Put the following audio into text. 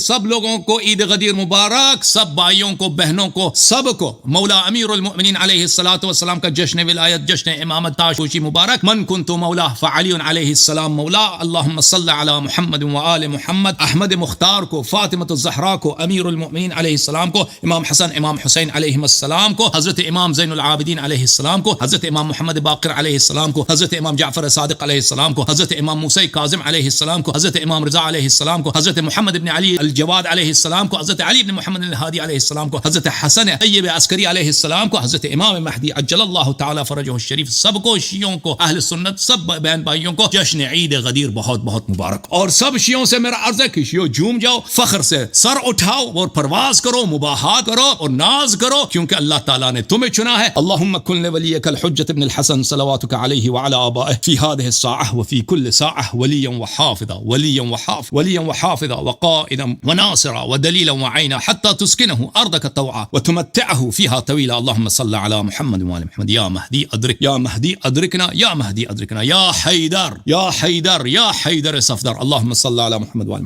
سب لوگوں کو عید غدیر مبارک، سب بھائیوں کو، بہنوں کو، سب کو مولا امیر المؤمنین علیہ الصلوۃ والسلام کا جشن ولایت، جشن امامت تاشوشی مبارک. من کنت مولا فعلی علیہ السلام مولا. اللہم صل علی محمد وآل محمد. احمد مختار کو، فاطمۃ الزہرا کو، امیر المؤمنین علیہ السلام کو، امام حسن امام حسین علیہ السلام کو، حضرت امام زین العابدین علیہ السلام کو، حضرت امام محمد باقر علیہ السلام کو، حضرت امام جعفر صادق علیہ السلام کو، حضرت امام موسیٰ کاظم علیہ السلام کو، حضرت امام رضا علیہ السلام کو، حضرت محمد بن علی الجواد علیہ السلام کو، حضرت علی بن محمد الہادی علیہ السلام کو، حضرت حسن طیب عسکری علیہ السلام کو، حضرت امام مہدی عجل اللہ تعالی فرجہ الشریف، سب کو، شیعوں کو، اہل سنت، سب بہن بھائیوں کو جشن عید غدیر بہت بہت مبارک. اور سب شیعوں سے میرا عرض ہے کہ شیعوں جھوم جاؤ، فخر سے سر اٹھاؤ اور پرواز کرو، مباحات کرو اور ناز کرو، کیونکہ اللہ تعالیٰ نے تمہیں چنا ہے. اللہم کن لولیک الحجۃ ابن الحسن صلواتک علیہ وعلی آبائہ فی هذه الساعة وفی کل ساعة ولیا وحافظا ولیا وحافظا وقائدا وناصرا ودلیلا وعینا حتى تسکنه ارضک طوعا وتمتعه فيها طویلا. اللہم صل علی محمد وآل محمد. یا مہدی ادرک، یا مہدی ادرکنا، یا مہدی ادرکنا، یا حیدر، یا حیدر، یا حیدر صفدر. اللہم صل علی محمد وآل محمد.